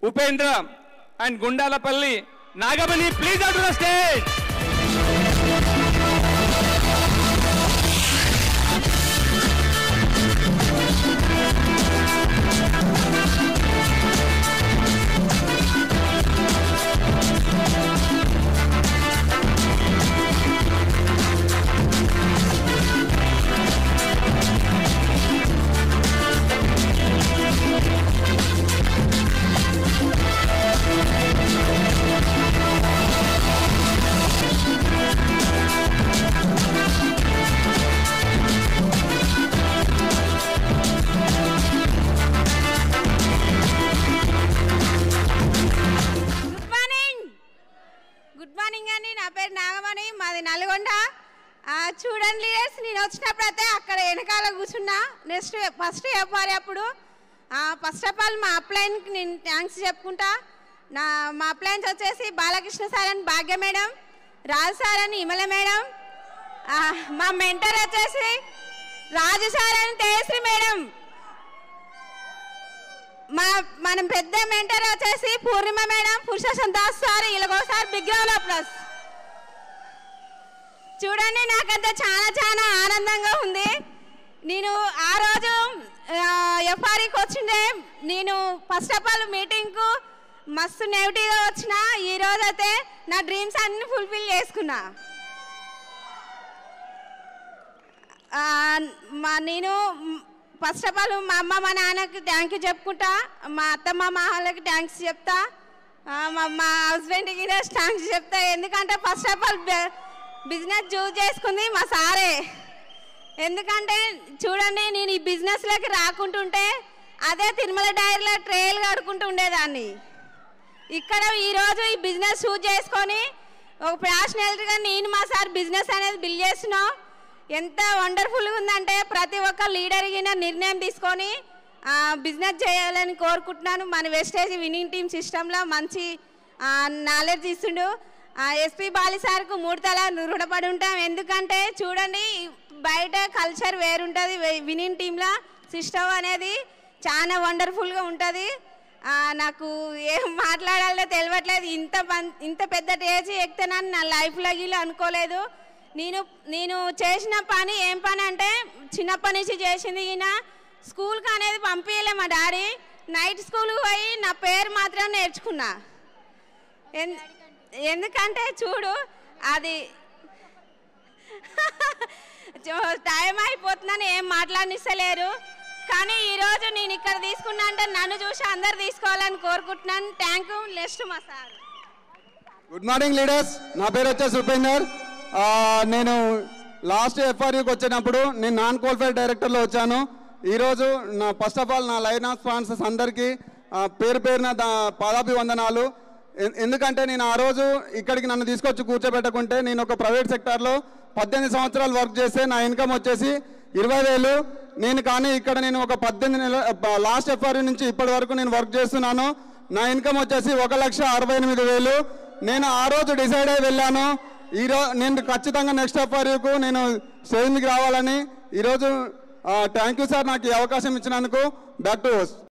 Upendra and Gundalapalli Nagamani, please out to the stage. Nagamani, మాది నల్గొండ. చూడండి leaders, నేను వచ్చినప్పుడు అయితే అక్కడ వెనకాల కూర్చున్నా. ఫస్ట్ చెప్పాలి అప్పుడు. ఫస్ట్ ఆఫ్ ఆల్ మా అప్లైన్కి నేను థ్యాంక్స్ చెప్పుకుంటా. మా అప్లైన్స్ వచ్చేసి బాలకృష్ణ సార్ అని భాగ్య మేడం, రాజు సార్ అని ఇమల మేడం, మా మెంటర్ వచ్చేసి రాజు సార్ అని తేజశ్రీ మేడం, మనం పెద్ద మెంటర్ వచ్చేసి పూర్ణిమ మేడం, పురుషోత్తం దాస్ సార్. ఇలాగోసారి బిగ్ రౌండ్ ఆఫ్ అప్లాస్. చూడండి, నాకంతా చాలా చాలా ఆనందంగా ఉంది. నేను ఆ రోజు ఎఫ్ఆర్ఈకి వచ్చిండే, నేను ఫస్ట్ ఆఫ్ ఆల్ మీటింగ్కు మస్తు నెగిటివ్గా వచ్చిన. ఈరోజు అయితే నా డ్రీమ్స్ అన్నీ ఫుల్ఫిల్ చేసుకున్నా. నేను ఫస్ట్ ఆఫ్ ఆల్ మా అమ్మ మా నాన్నకి థ్యాంక్ యూ చెప్పుకుంటా, మా అత్తమ్మ మా వాళ్ళకి థ్యాంక్స్ చెప్తా, మా హస్బెండ్కి థ్యాంక్స్ చెప్తా. ఎందుకంటే ఫస్ట్ ఆఫ్ ఆల్ బిజినెస్ చూస్ చేసుకుంది మా సారే. ఎందుకంటే చూడండి, నేను ఈ బిజినెస్లోకి రాకుంటుంటే అదే తిరుమల డైరీలో ట్రైల్ కడుకుంటూ ఉండేదాన్ని. ఇక్కడ ఈరోజు ఈ బిజినెస్ చూస్ చేసుకొని ఒక ప్యాషనల్గా నేను మా సార్ బిజినెస్ అనేది బిల్డ్ చేస్తున్నాం. ఎంత వండర్ఫుల్గా ఉందంటే ప్రతి ఒక్క లీడర్కి నిర్ణయం తీసుకొని బిజినెస్ చేయాలని కోరుకుంటున్నాను. మన వెస్టేజ్ విన్నింగ్ టీమ్ సిస్టంలో మంచి నాలెడ్జ్ ఇస్తుండు. ఎస్పీ బాలి సార్కు 3 తల రుణపడి ఉంటాం. ఎందుకంటే చూడండి, బయట కల్చర్ వేరుంటుంది, విన్నింగ్ టీంలో సిస్టమ్ అనేది చాలా వండర్ఫుల్గా ఉంటుంది. నాకు ఏం మాట్లాడాలో తెలియట్లేదు. ఇంత పెద్ద స్టేజ్ ఎక్కుతానని నా లైఫ్లో గీలో అనుకోలేదు. నేను చేసిన పని ఏం పని అంటే చిన్నప్పటి నుంచి చేసింది. ఈయన స్కూల్కి అనేది పంపించలే మా డాడీ. నైట్ స్కూల్కి పోయి నా పేరు మాత్రం నేర్చుకున్నా. ఎందుకంటే చూడు, అది టైం అయిపోతుందని ఏం మాట్లాడిస్తలేరు. కానీ ఈరోజు నేను ఇక్కడ తీసుకున్నా అంటే నన్ను చూసి అందరు తీసుకోవాలని కోరుకుంటున్నాను. Thank you. నెక్స్ట్ మా సార్. గుడ్ మార్నింగ్ లీడర్స్, నా పేరు వచ్చేసి ఉపేందర్. నేను లాస్ట్ ఎఫ్ఆర్యూకి వచ్చినప్పుడు నేను నాన్ క్వాలిఫైడ్ డైరెక్టర్లో వచ్చాను. ఈరోజు ఫస్ట్ ఆఫ్ ఆల్ నా లైన్ ఆఫ్ స్పాన్సర్స్ అందరికీ పేరు పేరున పాదాభివందనాలు. ఎందుకంటే నేను ఆ రోజు ఇక్కడికి నన్ను తీసుకొచ్చి కూర్చోబెట్టకుంటే నేను ఒక ప్రైవేట్ సెక్టార్లో 18 సంవత్సరాలు వర్క్ చేస్తే నా ఇన్కమ్ వచ్చేసి 20,000. కానీ ఇక్కడ నేను ఒక 18 నెలల లాస్ట్ ఎఫ్ఆర్యూ నుంచి ఇప్పటి వరకు నేను వర్క్ చేస్తున్నాను. నా ఇన్కమ్ వచ్చేసి 1,68,000. నేను ఆ రోజు డిసైడ్ అయ్యి వెళ్ళాను, ఈరోజు నేను ఖచ్చితంగా నెక్స్ట్ ఎఫ్ఆర్యూకు నేను స్టేజ్ మీదకి రావాలని. ఈరోజు థ్యాంక్ యూ సార్, నాకు ఈ అవకాశం ఇచ్చినందుకు. Back to host.